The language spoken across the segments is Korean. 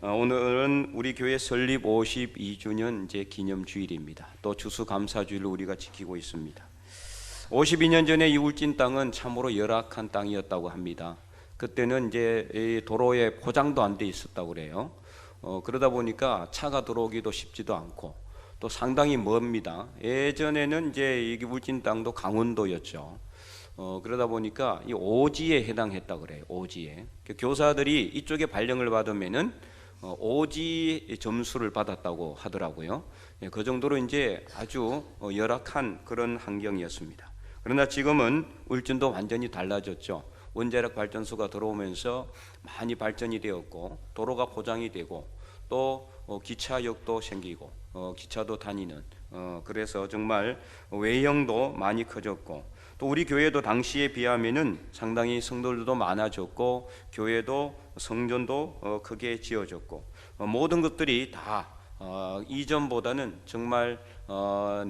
오늘은 우리 교회 설립 52주년 이제 기념 주일입니다. 또 추수감사주일로 우리가 지키고 있습니다. 52년 전에 이 울진 땅은 참으로 열악한 땅이었다고 합니다. 그때는 이제 도로에 포장도 안 돼 있었다고 그래요. 그러다 보니까 차가 들어오기도 쉽지도 않고 또 상당히 멉니다. 예전에는 이제 이 울진 땅도 강원도였죠. 그러다 보니까 이 오지에 해당했다고 그래요. 오지에. 교사들이 이쪽에 발령을 받으면은 오지 점수를 받았다고 하더라고요. 그 정도로 이제 아주 열악한 그런 환경이었습니다. 그러나 지금은 울진도 완전히 달라졌죠. 원자력 발전소가 들어오면서 많이 발전이 되었고 도로가 포장이 되고 또 기차역도 생기고 기차도 다니는 그래서 정말 외형도 많이 커졌고 또 우리 교회도 당시에 비하면은 상당히 성도들도 많아졌고 교회도 성전도 크게 지어졌고 모든 것들이 다 이전보다는 정말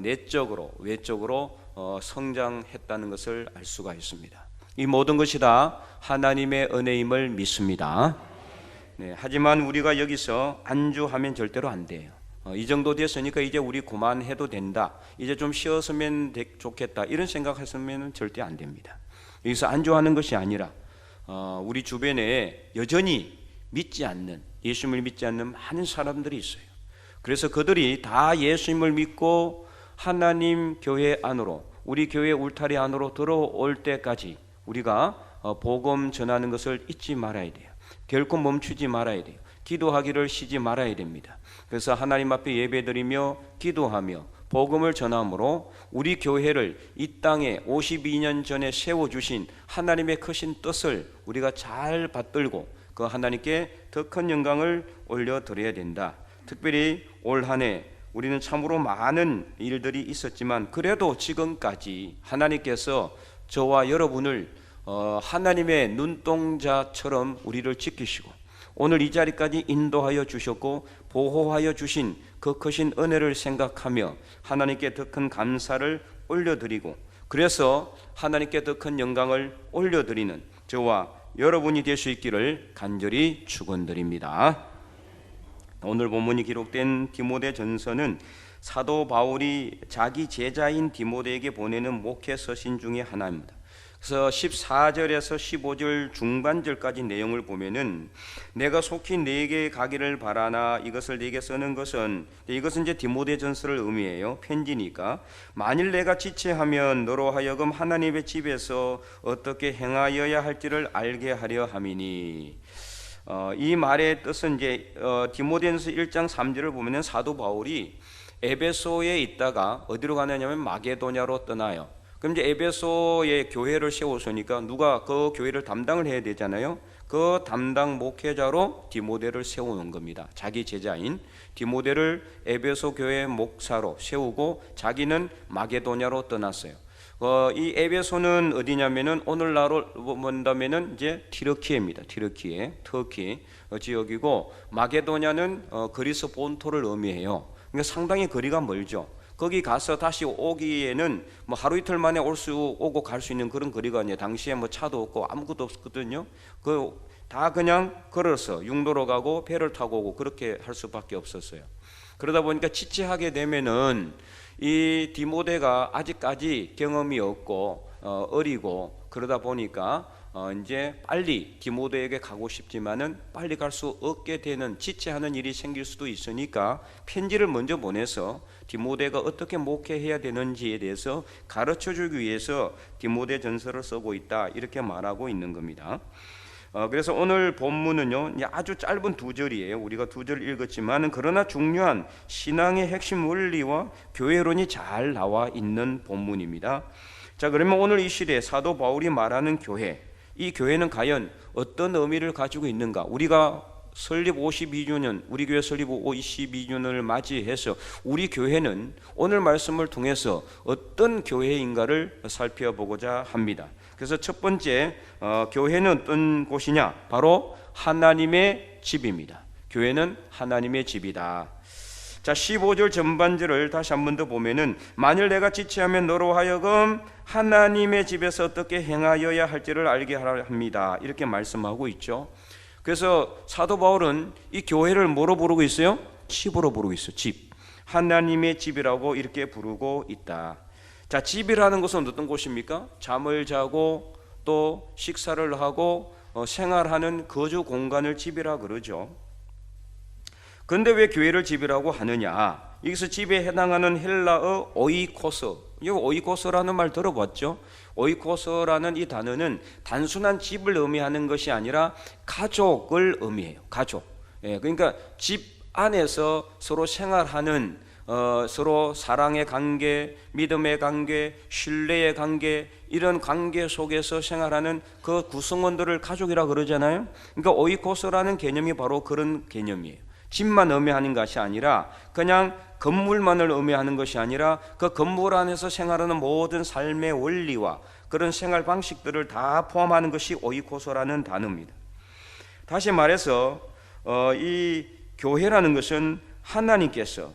내적으로 외적으로 성장했다는 것을 알 수가 있습니다. 이 모든 것이 다 하나님의 은혜임을 믿습니다. 네, 하지만 우리가 여기서 안주하면 절대로 안 돼요. 이 정도 됐으니까 이제 우리 그만해도 된다, 이제 좀 쉬었으면 좋겠다, 이런 생각했으면 절대 안 됩니다. 여기서 안주하는 것이 아니라 우리 주변에 여전히 믿지 않는, 예수님을 믿지 않는 많은 사람들이 있어요. 그래서 그들이 다 예수님을 믿고 하나님 교회 안으로, 우리 교회 울타리 안으로 들어올 때까지 우리가 복음 전하는 것을 잊지 말아야 돼요. 결코 멈추지 말아야 돼요. 기도하기를 쉬지 말아야 됩니다. 그래서 하나님 앞에 예배드리며 기도하며 복음을 전함으로 우리 교회를 이 땅에 52년 전에 세워주신 하나님의 크신 뜻을 우리가 잘 받들고 그 하나님께 더 큰 영광을 올려드려야 된다. 특별히 올 한 해 우리는 참으로 많은 일들이 있었지만 그래도 지금까지 하나님께서 저와 여러분을 하나님의 눈동자처럼 우리를 지키시고 오늘 이 자리까지 인도하여 주셨고 보호하여 주신 그 크신 은혜를 생각하며 하나님께 더 큰 감사를 올려드리고 그래서 하나님께 더 큰 영광을 올려드리는 저와 여러분이 될 수 있기를 간절히 축원드립니다. 오늘 본문이 기록된 디모데 전서는 사도 바울이 자기 제자인 디모데에게 보내는 목회 서신 중에 하나입니다. 그래서 14절에서 15절 중반절까지 내용을 보면은 내가 속히 네게 가기를 바라나 이것을 네게 쓰는 것은, 이것은 이제 디모데전서를 의미해요. 편지니까. 만일 내가 지체하면 너로 하여금 하나님의 집에서 어떻게 행하여야 할지를 알게 하려 함이니. 이 말의 뜻은 이제 디모데전서 1장 3절을 보면은 사도 바울이 에베소에 있다가 어디로 가느냐면 마게도냐로 떠나요. 그럼 이제 에베소에 교회를 세웠으니까 누가 그 교회를 담당을 해야 되잖아요. 그 담당 목회자로 디모데를 세우는 겁니다. 자기 제자인 디모데를 에베소 교회 목사로 세우고 자기는 마게도냐로 떠났어요. 이 에베소는 어디냐면은 오늘날로 본다면은 이제 티르키예입니다. 티르키예, 터키 지역이고 마게도냐는 그리스 본토를 의미해요. 그러니까 상당히 거리가 멀죠. 거기 가서 다시 오기에는 뭐 하루 이틀 만에 오고 갈 수 있는 그런 거리가 아니에요. 당시에 뭐 차도 없고 아무것도 없거든요. 다 그냥 걸어서 육로로 가고 배를 타고 오고 그렇게 할 수밖에 없었어요. 그러다 보니까 지체하게 되면은 이 디모데가 아직까지 경험이 없고 어리고 그러다 보니까 이제 빨리 디모데에게 가고 싶지만은 빨리 갈 수 없게 되는 지체하는 일이 생길 수도 있으니까 편지를 먼저 보내서 디모데가 어떻게 목회해야 되는지에 대해서 가르쳐 주기 위해서 디모데 전서를 쓰고 있다, 이렇게 말하고 있는 겁니다. 그래서 오늘 본문은요 아주 짧은 2절이에요. 우리가 2절 읽었지만 그러나 중요한 신앙의 핵심 원리와 교회론이 잘 나와 있는 본문입니다. 자, 그러면 오늘 이 시대에 사도 바울이 말하는 교회, 이 교회는 과연 어떤 의미를 가지고 있는가? 우리가 설립 52주년, 우리 교회 설립 52주년을 맞이해서 우리 교회는 오늘 말씀을 통해서 어떤 교회인가를 살펴보고자 합니다. 그래서 첫 번째 교회는 어떤 곳이냐? 바로 하나님의 집입니다. 교회는 하나님의 집이다. 자, 15절 전반절을 다시 한 번 더 보면은 만일 내가 지체하면 너로 하여금 하나님의 집에서 어떻게 행하여야 할지를 알게 하라 합니다. 이렇게 말씀하고 있죠. 그래서 사도 바울은 이 교회를 뭐로 부르고 있어요? 집으로 부르고 있어요. 집. 하나님의 집이라고 이렇게 부르고 있다. 자, 집이라는 것은 어떤 곳입니까? 잠을 자고 또 식사를 하고 생활하는 거주 공간을 집이라 그러죠. 그런데 왜 교회를 집이라고 하느냐? 여기서 집에 해당하는 헬라어 오이코스, 이 오이코스라는 말 들어봤죠? 오이코스라는 이 단어는 단순한 집을 의미하는 것이 아니라 가족을 의미해요. 가족. 그러니까 집 안에서 서로 생활하는 서로 사랑의 관계, 믿음의 관계, 신뢰의 관계, 이런 관계 속에서 생활하는 그 구성원들을 가족이라 그러잖아요. 그러니까 오이코스라는 개념이 바로 그런 개념이에요. 집만 의미하는 것이 아니라 그냥 건물만을 의미하는 것이 아니라 그 건물 안에서 생활하는 모든 삶의 원리와 그런 생활 방식들을 다 포함하는 것이 오이코스라는 단어입니다. 다시 말해서 이 교회라는 것은 하나님께서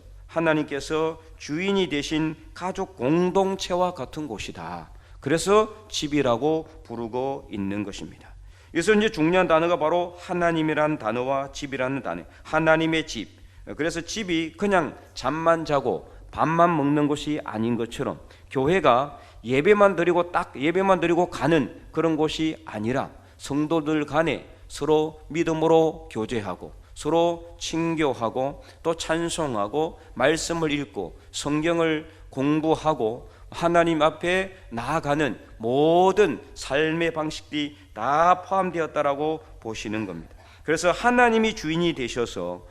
주인이 되신 가족 공동체와 같은 곳이다. 그래서 집이라고 부르고 있는 것입니다. 여기서 이제 중요한 단어가 바로 하나님이라는 단어와 집이라는 단어. 하나님의 집. 그래서 집이 그냥 잠만 자고 밥만 먹는 것이 아닌 것처럼 교회가 예배만 드리고 가는 그런 곳이 아니라 성도들 간에 서로 믿음으로 교제하고 서로 친교하고 또 찬송하고 말씀을 읽고 성경을 공부하고 하나님 앞에 나아가는 모든 삶의 방식들이 다 포함되었다라고 보시는 겁니다. 그래서 하나님이 주인이 되셔서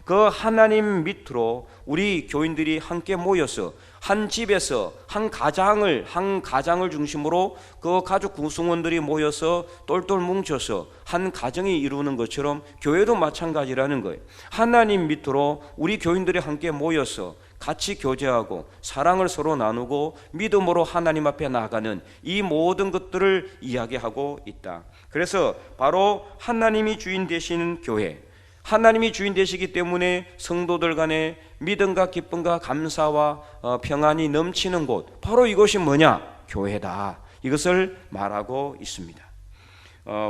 그 하나님 밑으로 우리 교인들이 함께 모여서 한 집에서 한 가장을 중심으로 그 가족 구성원들이 모여서 똘똘 뭉쳐서 한 가정이 이루는 것처럼 교회도 마찬가지라는 거예요. 하나님 밑으로 우리 교인들이 함께 모여서 같이 교제하고 사랑을 서로 나누고 믿음으로 하나님 앞에 나아가는 이 모든 것들을 이야기하고 있다. 그래서 바로 하나님이 주인 되시는 교회, 하나님이 주인 되시기 때문에 성도들 간에 믿음과 기쁨과 감사와 평안이 넘치는 곳, 바로 이것이 뭐냐? 교회다. 이것을 말하고 있습니다.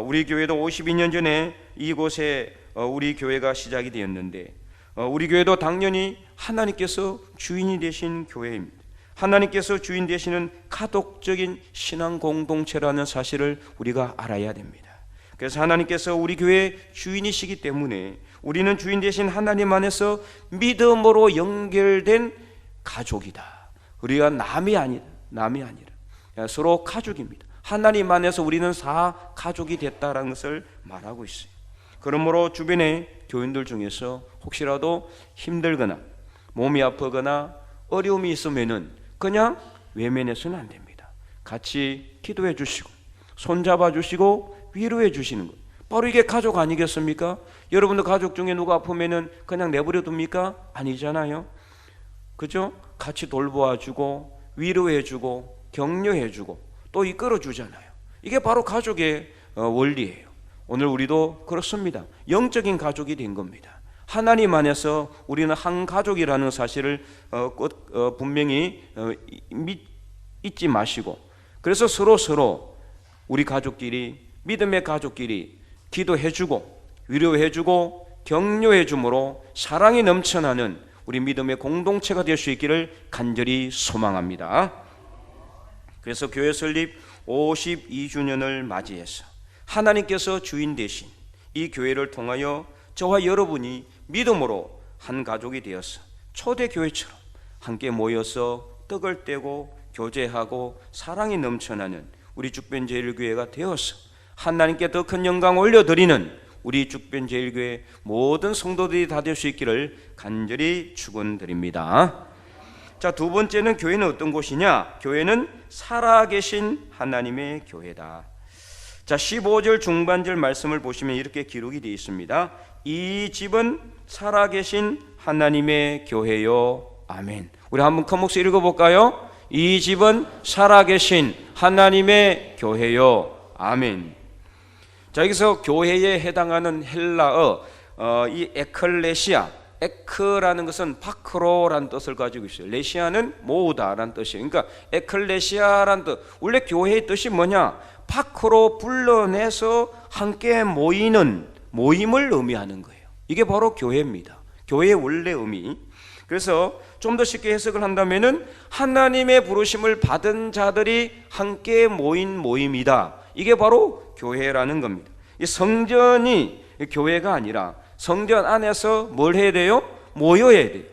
우리 교회도 52년 전에 이곳에 우리 교회가 시작이 되었는데 우리 교회도 당연히 하나님께서 주인이 되신 교회입니다. 하나님께서 주인 되시는 가족적인 신앙 공동체라는 사실을 우리가 알아야 됩니다. 그래서 하나님께서 우리 교회의 주인이시기 때문에 우리는 주인 되신 하나님 안에서 믿음으로 연결된 가족이다. 우리가 남이 아니라 서로 가족입니다. 하나님 안에서 우리는 가족이 됐다는 것을 말하고 있어요. 그러므로 주변의 교인들 중에서 혹시라도 힘들거나 몸이 아프거나 어려움이 있으면은 그냥 외면해서는 안 됩니다. 같이 기도해 주시고 손잡아 주시고 위로해 주시는 것, 바로 이게 가족 아니겠습니까? 여러분들 가족 중에 누가 아프면은 그냥 내버려 둡니까? 아니잖아요. 그죠? 같이 돌보아 주고 위로해 주고 격려해 주고 또 이끌어 주잖아요. 이게 바로 가족의 원리예요. 오늘 우리도 그렇습니다. 영적인 가족이 된 겁니다. 하나님 안에서 우리는 한 가족이라는 사실을 분명히 잊지 마시고, 그래서 서로 우리 가족끼리, 믿음의 가족끼리 기도해주고 위로해주고 격려해줌으로 사랑이 넘쳐나는 우리 믿음의 공동체가 될 수 있기를 간절히 소망합니다. 그래서 교회 설립 52주년을 맞이해서 하나님께서 주인 되신 이 교회를 통하여 저와 여러분이 믿음으로 한 가족이 되어서 초대교회처럼 함께 모여서 떡을 떼고 교제하고 사랑이 넘쳐나는 우리 죽변제일교회가 되어서 하나님께 더 큰 영광 올려드리는 우리 죽변제일교회 모든 성도들이 다 될 수 있기를 간절히 축원드립니다. 자, 두 번째는 교회는 어떤 곳이냐? 교회는 살아계신 하나님의 교회다. 자, 15절 중반절 말씀을 보시면 이렇게 기록이 되어 있습니다. 이 집은 살아계신 하나님의 교회요. 아멘. 우리 한번 큰 목소리 읽어볼까요? 이 집은 살아계신 하나님의 교회요. 아멘. 자, 여기서 교회에 해당하는 헬라어 이 에클레시아, 에크라는 것은 파크로라는 뜻을 가지고 있어요. 레시아는 모으다라는 뜻이에요. 그러니까 에클레시아라는 뜻, 원래 교회의 뜻이 뭐냐? 파크로 불러내서 함께 모이는 모임을 의미하는 거예요. 이게 바로 교회입니다. 교회의 원래 의미. 그래서 좀 더 쉽게 해석을 한다면은 하나님의 부르심을 받은 자들이 함께 모인 모임이다. 이게 바로 교회라는 겁니다. 이 성전이 교회가 아니라 성전 안에서 뭘 해야 돼요? 모여야 돼요.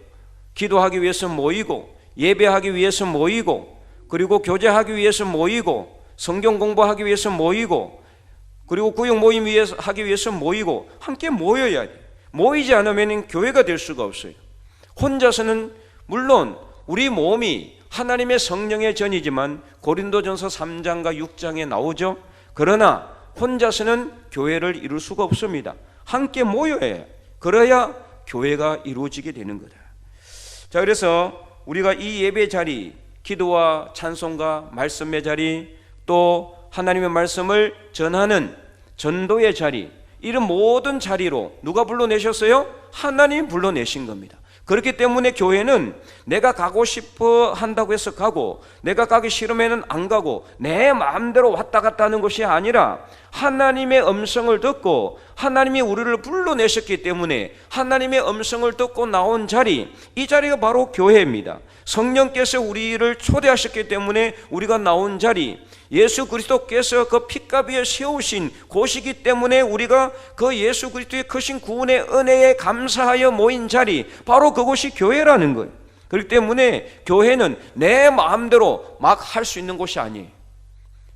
기도하기 위해서 모이고, 예배하기 위해서 모이고, 그리고 교제하기 위해서 모이고, 성경 공부하기 위해서 모이고, 그리고 구역 모임 위해서 하기 위해서 모이고, 함께 모여야 돼요. 모이지 않으면 교회가 될 수가 없어요. 혼자서는 물론 우리 몸이 하나님의 성령의 전이지만 고린도전서 3장과 6장에 나오죠. 그러나 혼자서는 교회를 이룰 수가 없습니다. 함께 모여야 해요. 그래야 교회가 이루어지게 되는 거다. 자, 그래서 우리가 이 예배 자리, 기도와 찬송과 말씀의 자리, 또 하나님의 말씀을 전하는 전도의 자리, 이런 모든 자리로 누가 불러내셨어요? 하나님 불러내신 겁니다. 그렇기 때문에 교회는 내가 가고 싶어 한다고 해서 가고, 내가 가기 싫으면 안 가고, 내 마음대로 왔다 갔다 하는 것이 아니라 하나님의 음성을 듣고 하나님이 우리를 불러내셨기 때문에 하나님의 음성을 듣고 나온 자리, 이 자리가 바로 교회입니다. 성령께서 우리를 초대하셨기 때문에 우리가 나온 자리, 예수 그리스도께서 그 핏값 위에 세우신 곳이기 때문에 우리가 그 예수 그리스도의 크신 구원의 은혜에 감사하여 모인 자리, 바로 그곳이 교회라는 거예요. 그렇기 때문에 교회는 내 마음대로 막 할 수 있는 곳이 아니에요.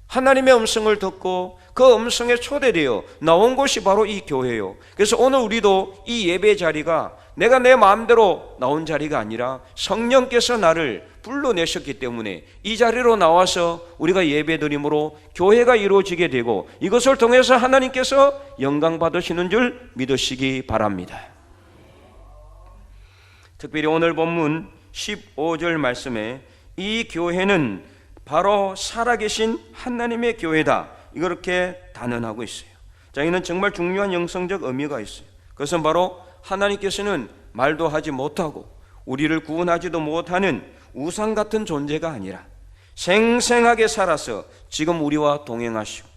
하나님의 음성을 듣고 그 음성에 초대되어 나온 곳이 바로 이 교회예요. 그래서 오늘 우리도 이 예배 자리가 내가 내 마음대로 나온 자리가 아니라 성령께서 나를 불러내셨기 때문에 이 자리로 나와서 우리가 예배드림으로 교회가 이루어지게 되고, 이것을 통해서 하나님께서 영광 받으시는 줄 믿으시기 바랍니다. 특별히 오늘 본문 15절 말씀에 이 교회는 바로 살아계신 하나님의 교회다, 이렇게 단언하고 있어요. 자, 이는 정말 중요한 영성적 의미가 있어요. 그것은 바로 하나님께서는 말도 하지 못하고 우리를 구원하지도 못하는 우상 같은 존재가 아니라 생생하게 살아서 지금 우리와 동행하시고,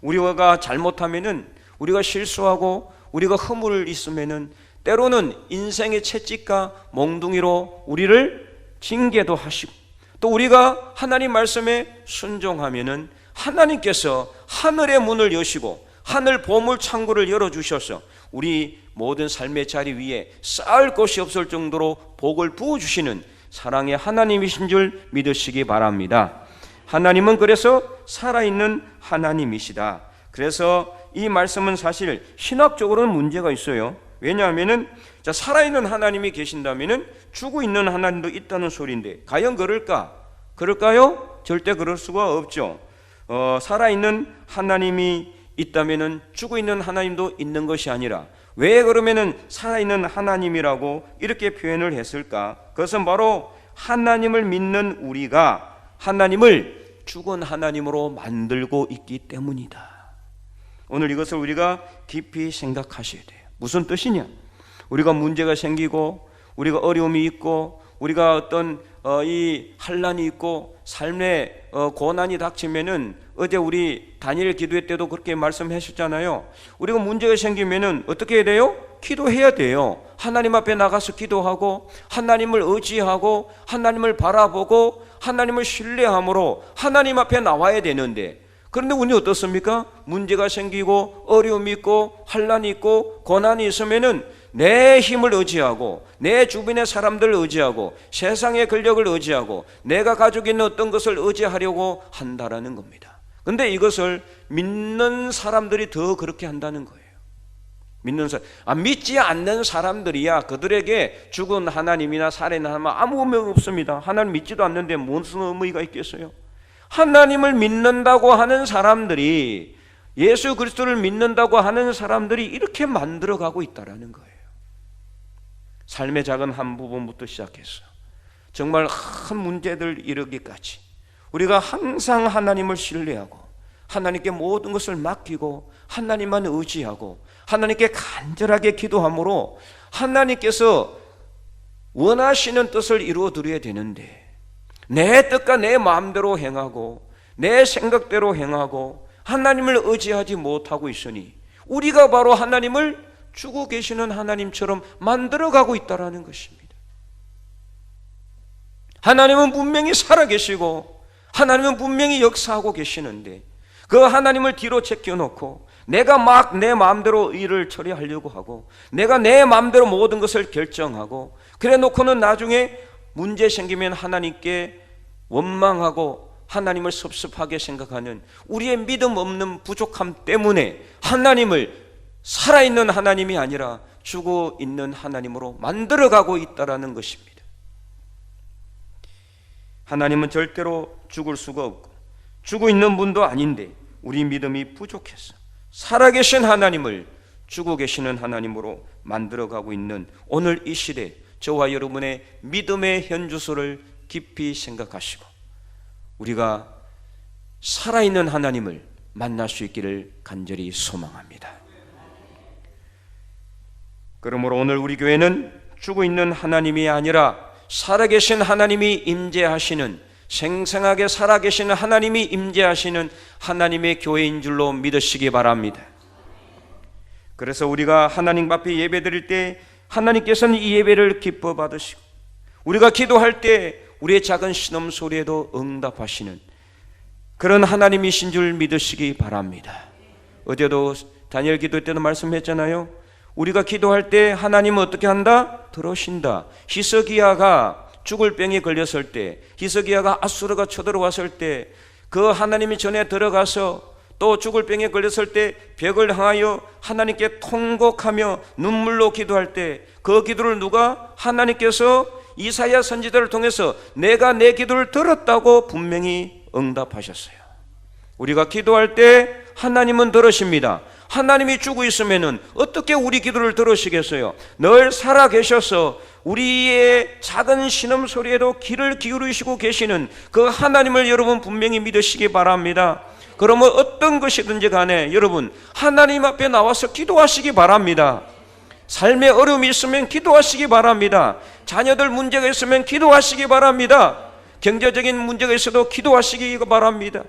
우리가 잘못하면은, 우리가 실수하고 우리가 허물 있으면은 때로는 인생의 채찍과 몽둥이로 우리를 징계도 하시고, 또 우리가 하나님 말씀에 순종하면은 하나님께서 하늘의 문을 여시고 하늘 보물 창고를 열어주셔서 우리 모든 삶의 자리 위에 쌓을 것이 없을 정도로 복을 부어주시는 사랑의 하나님이신 줄 믿으시기 바랍니다. 하나님은 그래서 살아있는 하나님이시다. 그래서 이 말씀은 사실 신학적으로는 문제가 있어요. 왜냐하면은 살아있는 하나님이 계신다면은 죽어 있는 하나님도 있다는 소리인데 과연 그럴까요? 절대 그럴 수가 없죠. 살아있는 하나님이 있다면은 죽어 있는 하나님도 있는 것이 아니라 왜 그러면은 살아있는 하나님이라고 이렇게 표현을 했을까? 그것은 바로 하나님을 믿는 우리가 하나님을 죽은 하나님으로 만들고 있기 때문이다. 오늘 이것을 우리가 깊이 생각하셔야 돼요. 무슨 뜻이냐? 우리가 문제가 생기고 우리가 어려움이 있고 우리가 어떤 이 환난이 있고 삶의 고난이 닥치면은, 어제 우리 다니엘 기도회 때도 그렇게 말씀하셨잖아요. 우리가 문제가 생기면은 어떻게 해야 돼요? 기도해야 돼요. 하나님 앞에 나가서 기도하고 하나님을 의지하고 하나님을 바라보고 하나님을 신뢰함으로 하나님 앞에 나와야 되는데, 그런데 우리 어떻습니까? 문제가 생기고 어려움이 있고 환난이 있고 고난이 있으면은 내 힘을 의지하고 내 주변의 사람들을 의지하고 세상의 권력을 의지하고 내가 가지고 있는 어떤 것을 의지하려고 한다라는 겁니다. 그런데 이것을 믿는 사람들이 더 그렇게 한다는 거예요. 믿지 않는 사람들이야 그들에게 죽은 하나님이나 살아있는 하나님 아무 의미가 없습니다. 하나님 믿지도 않는데 무슨 의미가 있겠어요? 하나님을 믿는다고 하는 사람들이, 예수 그리스도를 믿는다고 하는 사람들이 이렇게 만들어가고 있다라는 거예요. 삶의 작은 한 부분부터 시작해서 정말 큰 문제들 이르기까지 우리가 항상 하나님을 신뢰하고 하나님께 모든 것을 맡기고 하나님만 의지하고 하나님께 간절하게 기도함으로 하나님께서 원하시는 뜻을 이루어 드려야 되는데, 내 뜻과 내 마음대로 행하고 내 생각대로 행하고 하나님을 의지하지 못하고 있으니 우리가 바로 하나님을 주고 계시는 하나님처럼 만들어가고 있다는 것입니다. 하나님은 분명히 살아계시고 하나님은 분명히 역사하고 계시는데 그 하나님을 뒤로 제껴놓고 내가 막 내 마음대로 일을 처리하려고 하고 내가 내 마음대로 모든 것을 결정하고 그래 놓고는 나중에 문제 생기면 하나님께 원망하고 하나님을 섭섭하게 생각하는 우리의 믿음 없는 부족함 때문에 하나님을 살아있는 하나님이 아니라 죽어 있는 하나님으로 만들어가고 있다는 것입니다. 하나님은 절대로 죽을 수가 없고 죽어 있는 분도 아닌데 우리 믿음이 부족해서 살아계신 하나님을 죽어 계시는 하나님으로 만들어가고 있는 오늘 이 시대 저와 여러분의 믿음의 현주소를 깊이 생각하시고 우리가 살아있는 하나님을 만날 수 있기를 간절히 소망합니다. 그러므로 오늘 우리 교회는 죽어 있는 하나님이 아니라 살아계신 하나님이 임재하시는 생생하게 살아계시는 하나님이 임재하시는 하나님의 교회인 줄로 믿으시기 바랍니다. 그래서 우리가 하나님 앞에 예배드릴 때 하나님께서는 이 예배를 기뻐 받으시고 우리가 기도할 때 우리의 작은 신음소리에도 응답하시는 그런 하나님이신 줄 믿으시기 바랍니다. 어제도 다니엘 기도 때도 말씀했잖아요. 우리가 기도할 때 하나님은 어떻게 한다? 들으신다. 히스기야가 죽을 병에 걸렸을 때, 히스기야가 아수르가 쳐들어왔을 때 그 하나님이 전에 들어가서 또 죽을 병에 걸렸을 때 벽을 향하여 하나님께 통곡하며 눈물로 기도할 때 그 기도를 누가? 하나님께서 이사야 선지자를 통해서 내가 내 기도를 들었다고 분명히 응답하셨어요. 우리가 기도할 때 하나님은 들으십니다. 하나님이 주고 있으면은 어떻게 우리 기도를 들으시겠어요? 늘 살아 계셔서 우리의 작은 신음소리에도 귀를 기울이시고 계시는 그 하나님을 여러분 분명히 믿으시기 바랍니다. 그러면 어떤 것이든지 간에 여러분 하나님 앞에 나와서 기도하시기 바랍니다. 삶에 어려움이 있으면 기도하시기 바랍니다. 자녀들 문제가 있으면 기도하시기 바랍니다. 경제적인 문제가 있어도 기도하시기 바랍니다.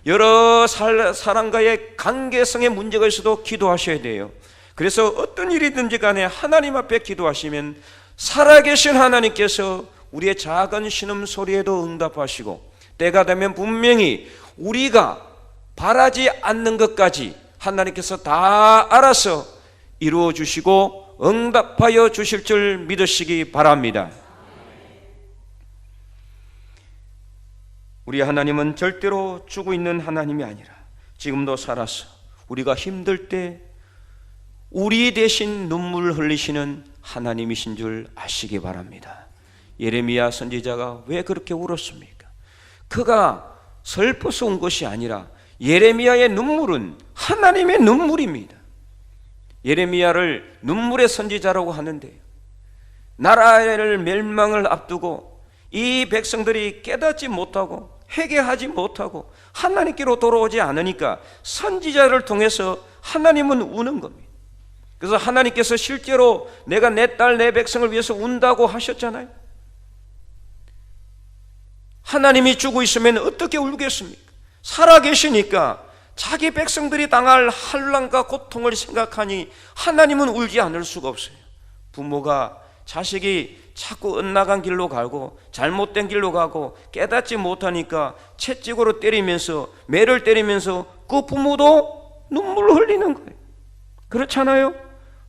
여러 사람과의 관계성의 문제가 있어도 기도하셔야 돼요. 그래서 어떤 일이든지 간에 하나님 앞에 기도하시면 살아계신 하나님께서 우리의 작은 신음소리에도 응답하시고 때가 되면 분명히 우리가 바라지 않는 것까지 하나님께서 다 알아서 이루어 주시고 응답하여 주실 줄 믿으시기 바랍니다. 우리 하나님은 절대로 죽어 있는 하나님이 아니라 지금도 살아서 우리가 힘들 때 우리 대신 눈물을 흘리시는 하나님이신 줄 아시기 바랍니다. 예레미야 선지자가 왜 그렇게 울었습니까? 그가 슬퍼서 운 것이 아니라 예레미야의 눈물은 하나님의 눈물입니다. 예레미야를 눈물의 선지자라고 하는데요, 나라를 멸망을 앞두고 이 백성들이 깨닫지 못하고 회개하지 못하고 하나님께로 돌아오지 않으니까 선지자를 통해서 하나님은 우는 겁니다. 그래서 하나님께서 실제로 내가 내 딸 내 백성을 위해서 운다고 하셨잖아요. 하나님이 주고 있으면 어떻게 울겠습니까? 살아계시니까 자기 백성들이 당할 환난과 고통을 생각하니 하나님은 울지 않을 수가 없어요. 부모가 자식이 자꾸 엇나간 길로 가고 잘못된 길로 가고 깨닫지 못하니까 채찍으로 때리면서 매를 때리면서 그 부모도 눈물을 흘리는 거예요. 그렇잖아요.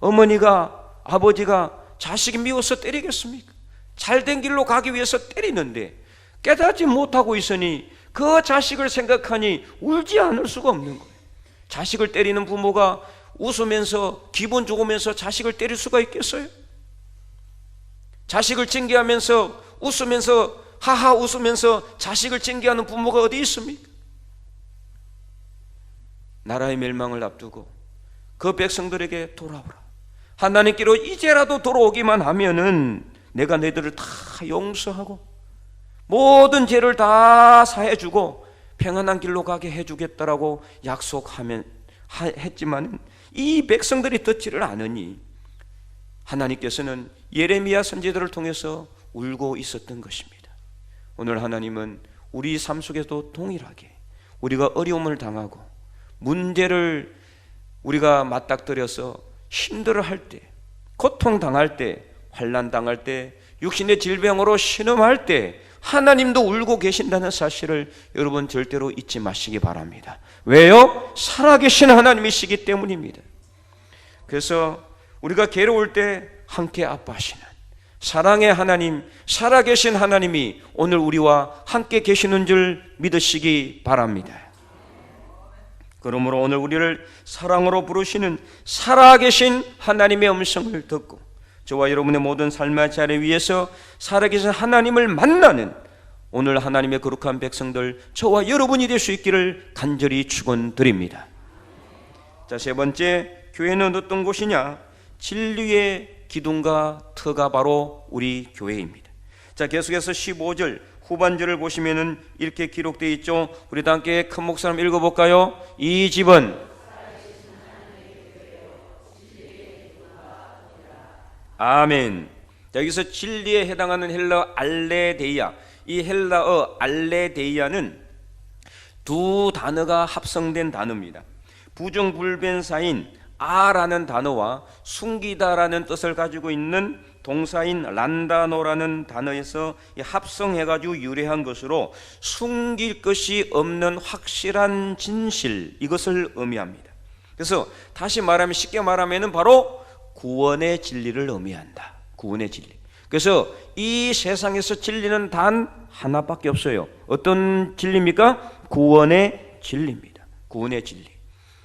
어머니가 아버지가 자식이 미워서 때리겠습니까? 잘된 길로 가기 위해서 때리는데 깨닫지 못하고 있으니 그 자식을 생각하니 울지 않을 수가 없는 거예요. 자식을 때리는 부모가 웃으면서 기분 좋으면서 자식을 때릴 수가 있겠어요? 자식을 징계하면서 웃으면서 하하 웃으면서 자식을 징계하는 부모가 어디 있습니까? 나라의 멸망을 앞두고 그 백성들에게 돌아오라, 하나님께로 이제라도 돌아오기만 하면은 내가 너희들을 다 용서하고 모든 죄를 다 사해주고 평안한 길로 가게 해주겠다라고 했지만 이 백성들이 듣지를 않으니 하나님께서는 예레미야 선지자를 통해서 울고 있었던 것입니다. 오늘 하나님은 우리 삶 속에도 동일하게 우리가 어려움을 당하고 문제를 우리가 맞닥뜨려서 힘들어할 때, 고통당할 때, 환난당할 때, 육신의 질병으로 신음할 때 하나님도 울고 계신다는 사실을 여러분 절대로 잊지 마시기 바랍니다. 왜요? 살아계신 하나님이시기 때문입니다. 그래서 우리가 괴로울 때 함께 아파하시는 사랑의 하나님, 살아계신 하나님이 오늘 우리와 함께 계시는 줄 믿으시기 바랍니다. 그러므로 오늘 우리를 사랑으로 부르시는 살아계신 하나님의 음성을 듣고 저와 여러분의 모든 삶의 자리 위에서 살아계신 하나님을 만나는 오늘 하나님의 거룩한 백성들, 저와 여러분이 될 수 있기를 간절히 축원드립니다. 자, 세 번째, 교회는 어떤 곳이냐? 진리의 기둥과 터가 바로 우리 교회입니다. 자, 계속해서 15절 후반절을 보시면은 이렇게 기록되어 있죠. 우리 다 함께 큰 목소리로 읽어볼까요? 이 집은 아멘. 자, 여기서 진리에 해당하는 헬라어 알레데이아, 이 헬라어 알레데이아는 두 단어가 합성된 단어입니다. 부정불변사인 아라는 단어와 숨기다라는 뜻을 가지고 있는 동사인 란다노라는 단어에서 합성해가지고 유래한 것으로 숨길 것이 없는 확실한 진실, 이것을 의미합니다. 그래서 다시 말하면, 쉽게 말하면 바로 구원의 진리를 의미한다. 구원의 진리. 그래서 이 세상에서 진리는 단 하나밖에 없어요. 어떤 진리입니까? 구원의 진리입니다. 구원의 진리.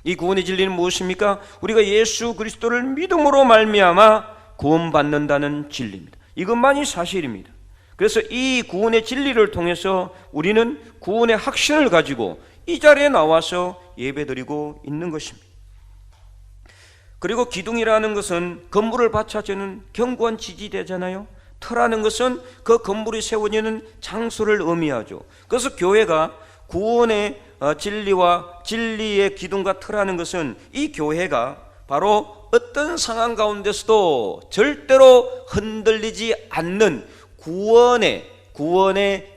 이 구원의 진리는 무엇입니까? 우리가 예수 그리스도를 믿음으로 말미암아 구원받는다는 진리입니다. 이것만이 사실입니다. 그래서 이 구원의 진리를 통해서 우리는 구원의 확신을 가지고 이 자리에 나와서 예배드리고 있는 것입니다. 그리고 기둥이라는 것은 건물을 받쳐주는 견고한 지지대잖아요. 터라는 것은 그 건물이 세워지는 장소를 의미하죠. 그래서 교회가 구원의 진리와 진리의 기둥과 터라는 것은 이 교회가 바로 어떤 상황 가운데서도 절대로 흔들리지 않는 구원의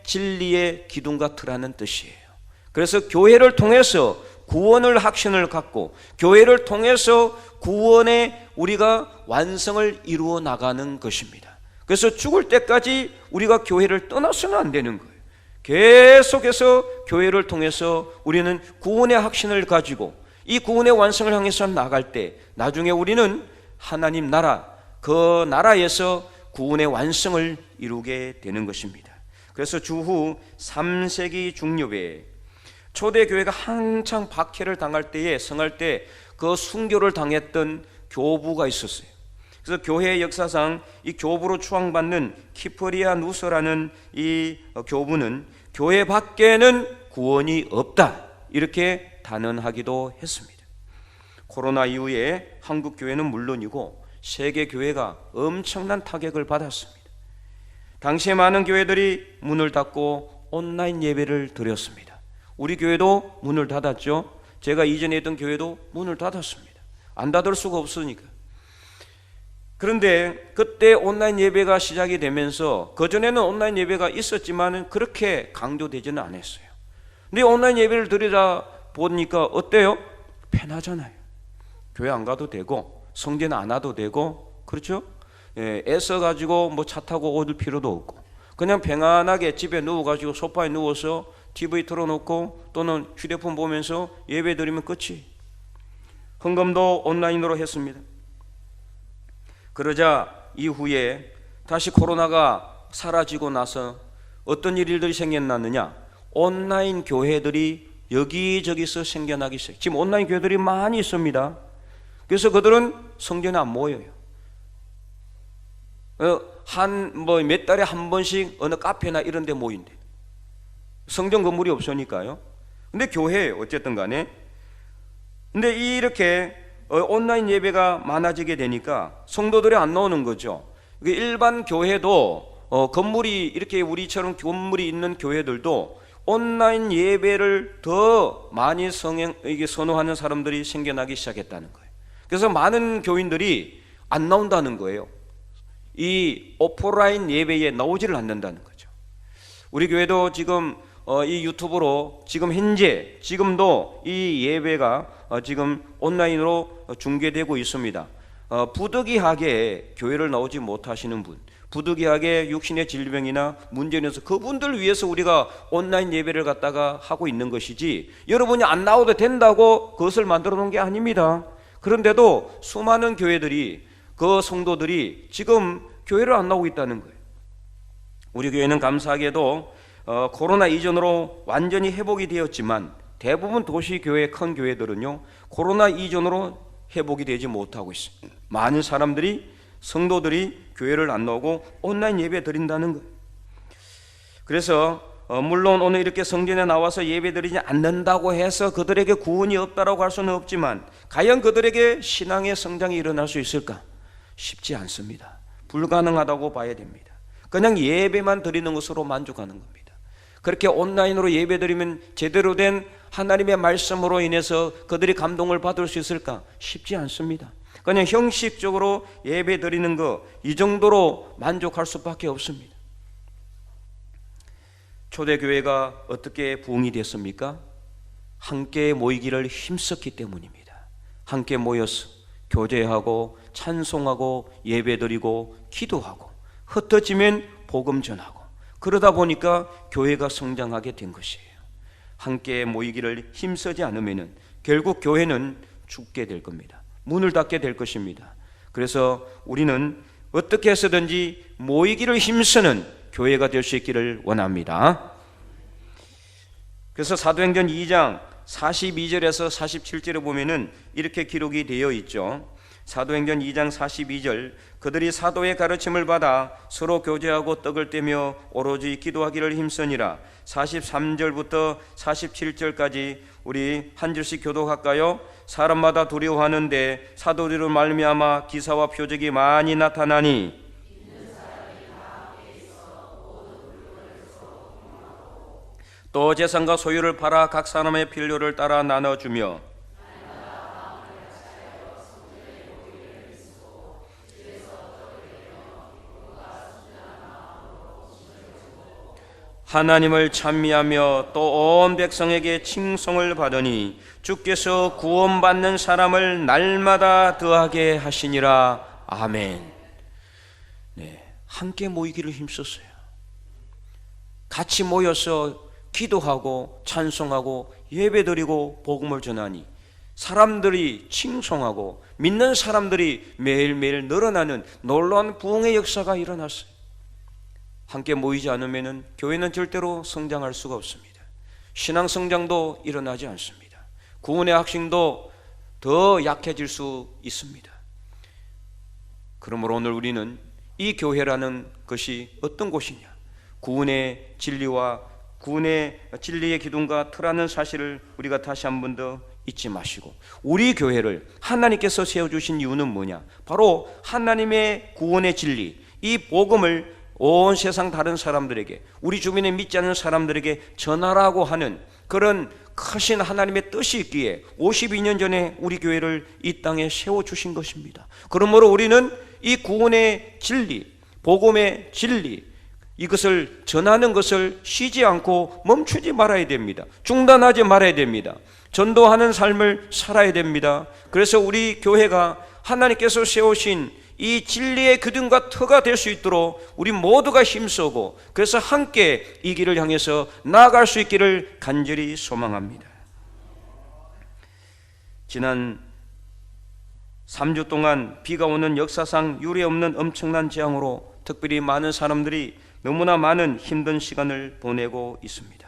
진리의 기둥과 터라는 뜻이에요. 그래서 교회를 통해서 구원을 확신을 갖고 교회를 통해서 구원의 우리가 완성을 이루어 나가는 것입니다. 그래서 죽을 때까지 우리가 교회를 떠나서는 안 되는 거예요. 계속해서 교회를 통해서 우리는 구원의 확신을 가지고 이 구원의 완성을 향해서 나갈 때 나중에 우리는 하나님 나라, 그 나라에서 구원의 완성을 이루게 되는 것입니다. 그래서 주후 3세기 중엽에 초대교회가 한창 박해를 당할 때에 성할 때 그 순교를 당했던 교부가 있었어요. 그래서 교회의 역사상 이 교부로 추앙받는 키프리아 누서라는 이 교부는 교회 밖에는 구원이 없다, 이렇게 단언하기도 했습니다. 코로나 이후에 한국 교회는 물론이고 세계 교회가 엄청난 타격을 받았습니다. 당시에 많은 교회들이 문을 닫고 온라인 예배를 드렸습니다. 우리 교회도 문을 닫았죠. 제가 이전에 했던 교회도 문을 닫았습니다. 안 닫을 수가 없으니까. 그런데 그때 온라인 예배가 시작이 되면서, 그전에는 온라인 예배가 있었지만 그렇게 강조되지는 않았어요. 근데 온라인 예배를 드리다 보니까 어때요? 편하잖아요. 교회 안 가도 되고 성전 안 와도 되고, 그렇죠? 애써가지고 뭐 차 타고 오를 필요도 없고 그냥 평안하게 집에 누워가지고 소파에 누워서 TV 틀어놓고 또는 휴대폰 보면서 예배 드리면 끝이. 헌금도 온라인으로 했습니다. 그러자 이후에 다시 코로나가 사라지고 나서 어떤 일들이 생겨났느냐? 온라인 교회들이 여기저기서 생겨나기 시작. 지금 온라인 교회들이 많이 있습니다. 그래서 그들은 성전에 안 모여요. 몇 달에 한 번씩 어느 카페나 이런 데 모인대. 성전 건물이 없으니까요. 근데 교회예요, 어쨌든 간에. 근데 이렇게 온라인 예배가 많아지게 되니까 성도들이 안 나오는 거죠. 일반 교회도 건물이 이렇게 우리처럼 건물이 있는 교회들도 온라인 예배를 더 많이 선호하는 사람들이 생겨나기 시작했다는 거예요. 그래서 많은 교인들이 안 나온다는 거예요. 이 오프라인 예배에 나오지를 않는다는 거죠. 우리 교회도 지금 이 유튜브로 지금 현재 지금도 이 예배가 지금 온라인으로 중계되고 있습니다. 부득이하게 교회를 나오지 못하시는 분, 부득이하게 육신의 질병이나 문제로 인해서 그분들 위해서 우리가 온라인 예배를 갖다가 하고 있는 것이지, 여러분이 안 나와도 된다고 그것을 만들어 놓은 게 아닙니다. 그런데도 수많은 교회들이, 그 성도들이 지금 교회를 안 나오고 있다는 거예요. 우리 교회는 감사하게도 코로나 이전으로 완전히 회복이 되었지만, 대부분 도시교회, 큰 교회들은요 코로나 이전으로 회복이 되지 못하고 있습니다. 많은 사람들이, 성도들이 교회를 안 나오고 온라인 예배 드린다는 거예요. 그래서 물론 오늘 이렇게 성전에 나와서 예배 드리지 않는다고 해서 그들에게 구원이 없다라고 할 수는 없지만, 과연 그들에게 신앙의 성장이 일어날 수 있을까? 쉽지 않습니다. 불가능하다고 봐야 됩니다. 그냥 예배만 드리는 것으로 만족하는 겁니다. 그렇게 온라인으로 예배 드리면 제대로 된 하나님의 말씀으로 인해서 그들이 감동을 받을 수 있을까? 쉽지 않습니다. 그냥 형식적으로 예배 드리는 거, 이 정도로 만족할 수밖에 없습니다. 초대교회가 어떻게 부흥이 됐습니까? 함께 모이기를 힘썼기 때문입니다. 함께 모여서 교제하고 찬송하고 예배드리고 기도하고 흩어지면 복음 전하고, 그러다 보니까 교회가 성장하게 된 것이에요. 함께 모이기를 힘쓰지 않으면 결국 교회는 죽게 될 겁니다. 문을 닫게 될 것입니다. 그래서 우리는 어떻게 해서든지 모이기를 힘쓰는 교회가 될 수 있기를 원합니다. 그래서 사도행전 2장 42절에서 47절에 보면은 이렇게 기록이 되어 있죠. 사도행전 2장 42절, 그들이 사도의 가르침을 받아 서로 교제하고 떡을 떼며 오로지 기도하기를 힘쓰니라. 43절부터 47절까지 우리 한 절씩 교독할까요? 사람마다 두려워하는데 사도들로 말미암아 기사와 표적이 많이 나타나니 또 재산과 소유를 팔아 각 사람의 필요를 따라 나눠주며 하나님을 찬미하며 또 온 백성에게 칭송을 받으니 주께서 구원받는 사람을 날마다 더하게 하시니라. 아멘. 네, 함께 모이기를 힘썼어요. 같이 모여서 기도하고 찬송하고 예배드리고 복음을 전하니 사람들이 칭송하고 믿는 사람들이 매일매일 늘어나는 놀라운 부흥의 역사가 일어났어요. 함께 모이지 않으면 교회는 절대로 성장할 수가 없습니다. 신앙 성장도 일어나지 않습니다. 구원의 확신도 더 약해질 수 있습니다. 그러므로 오늘 우리는 이 교회라는 것이 어떤 곳이냐, 구원의 진리와 구원의 진리의 기둥과 터라는 사실을 우리가 다시 한 번 더 잊지 마시고, 우리 교회를 하나님께서 세워주신 이유는 뭐냐? 바로 하나님의 구원의 진리, 이 복음을 온 세상 다른 사람들에게, 우리 주변에 믿지 않는 사람들에게 전하라고 하는 그런 크신 하나님의 뜻이 있기에 52년 전에 우리 교회를 이 땅에 세워주신 것입니다. 그러므로 우리는 이 구원의 진리, 복음의 진리, 이것을 전하는 것을 쉬지 않고 멈추지 말아야 됩니다. 중단하지 말아야 됩니다. 전도하는 삶을 살아야 됩니다. 그래서 우리 교회가 하나님께서 세우신 이 진리의 기둥과 터가 될 수 있도록 우리 모두가 힘쓰고, 그래서 함께 이 길을 향해서 나아갈 수 있기를 간절히 소망합니다. 지난 3주 동안 비가 오는 역사상 유례없는 엄청난 재앙으로 특별히 많은 사람들이 너무나 많은 힘든 시간을 보내고 있습니다.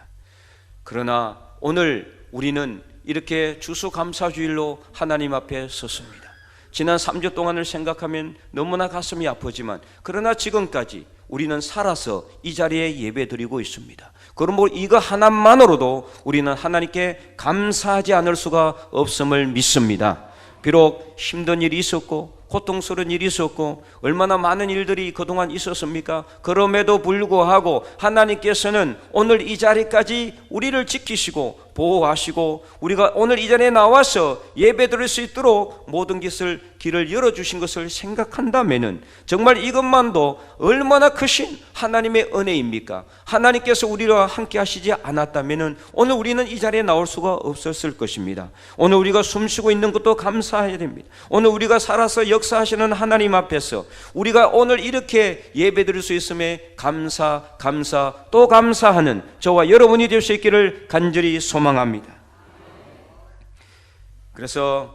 그러나 오늘 우리는 이렇게 추수감사주일로 하나님 앞에 섰습니다. 지난 3주 동안을 생각하면 너무나 가슴이 아프지만, 그러나 지금까지 우리는 살아서 이 자리에 예배드리고 있습니다. 그러므로 이거 하나만으로도 우리는 하나님께 감사하지 않을 수가 없음을 믿습니다. 비록 힘든 일이 있었고 고통스러운 일이 있었고 얼마나 많은 일들이 그동안 있었습니까? 그럼에도 불구하고 하나님께서는 오늘 이 자리까지 우리를 지키시고 보호하시고 우리가 오늘 이 자리에 나와서 예배드릴 수 있도록 모든 길을 열어주신 것을 생각한다면 정말 이것만도 얼마나 크신 하나님의 은혜입니까? 하나님께서 우리와 함께 하시지 않았다면 오늘 우리는 이 자리에 나올 수가 없었을 것입니다. 오늘 우리가 숨쉬고 있는 것도 감사해야 됩니다. 오늘 우리가 살아서 역사하시는 하나님 앞에서 우리가 오늘 이렇게 예배드릴 수 있음에 감사 또 감사하는 저와 여러분이 될 수 있기를 간절히 소망합니다. 그래서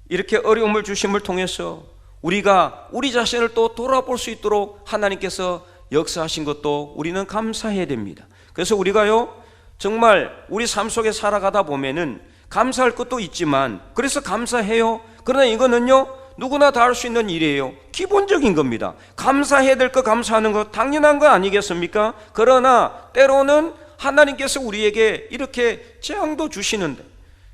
이렇게 어려움을 주심을 통해서 우리가 우리 자신을 또 돌아볼 수 있도록 하나님께서 역사하신 것도 우리는 감사해야 됩니다. 그래서 우리가요 정말 우리 삶 속에 살아가다 보면은 감사할 것도 있지만 그래서 감사해요. 그러나 이거는요 누구나 다 할 수 있는 일이에요. 기본적인 겁니다. 감사해야 될 거 감사하는 거 당연한 거 아니겠습니까? 그러나 때로는 하나님께서 우리에게 이렇게 재앙도 주시는데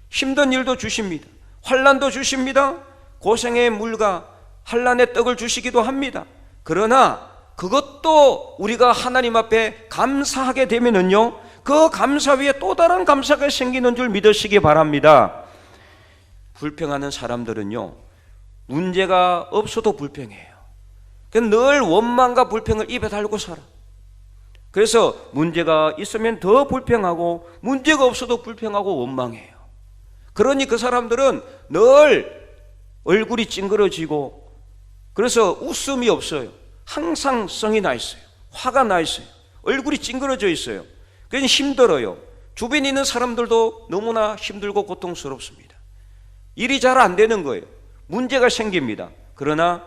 힘든 일도 주십니다. 환난도 주십니다. 고생의 물과 환난의 떡을 주시기도 합니다. 그러나 그것도 우리가 하나님 앞에 감사하게 되면은요 그 감사 위에 또 다른 감사가 생기는 줄 믿으시기 바랍니다. 불평하는 사람들은요 문제가 없어도 불평해요. 늘 원망과 불평을 입에 달고 살아. 그래서 문제가 있으면 더 불평하고 문제가 없어도 불평하고 원망해요. 그러니 그 사람들은 늘 얼굴이 찡그러지고 그래서 웃음이 없어요. 항상 성이 나 있어요. 화가 나 있어요. 얼굴이 찡그러져 있어요. 그래서 힘들어요. 주변에 있는 사람들도 너무나 힘들고 고통스럽습니다. 일이 잘 안 되는 거예요. 문제가 생깁니다. 그러나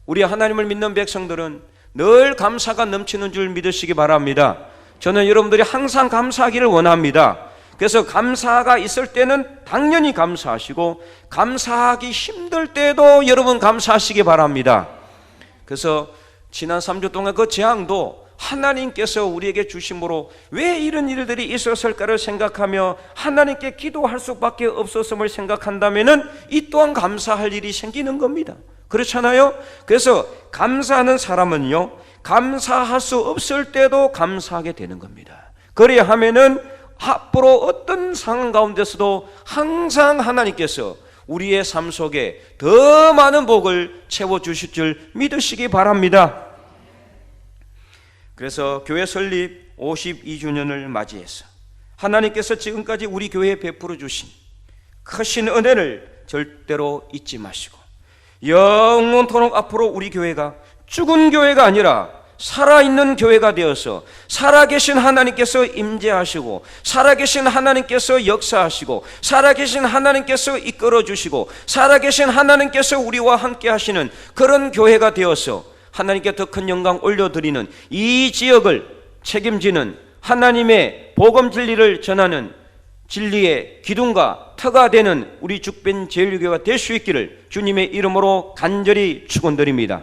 우리 하나님을 믿는 백성들은 늘 감사가 넘치는 줄 믿으시기 바랍니다. 저는 여러분들이 항상 감사하기를 원합니다. 그래서 감사가 있을 때는 당연히 감사하시고 감사하기 힘들 때도 여러분 감사하시기 바랍니다. 그래서 지난 3주 동안 그 재앙도 하나님께서 우리에게 주심으로 왜 이런 일들이 있었을까를 생각하며 하나님께 기도할 수밖에 없었음을 생각한다면 이 또한 감사할 일이 생기는 겁니다. 그렇잖아요? 그래서 감사하는 사람은요 감사할 수 없을 때도 감사하게 되는 겁니다. 그래야 하면은 앞으로 어떤 상황 가운데서도 항상 하나님께서 우리의 삶 속에 더 많은 복을 채워주실 줄 믿으시기 바랍니다. 그래서 교회 설립 52주년을 맞이해서 하나님께서 지금까지 우리 교회에 베풀어 주신 크신 은혜를 절대로 잊지 마시고 영원토록 앞으로 우리 교회가 죽은 교회가 아니라 살아있는 교회가 되어서 살아계신 하나님께서 임재하시고 살아계신 하나님께서 역사하시고 살아계신 하나님께서 이끌어주시고 살아계신 하나님께서 우리와 함께 하시는 그런 교회가 되어서 하나님께 더 큰 영광 올려드리는 이 지역을 책임지는 하나님의 복음 진리를 전하는 진리의 기둥과 터가 되는 우리 죽변 제일교회가 될 수 있기를 주님의 이름으로 간절히 축원드립니다.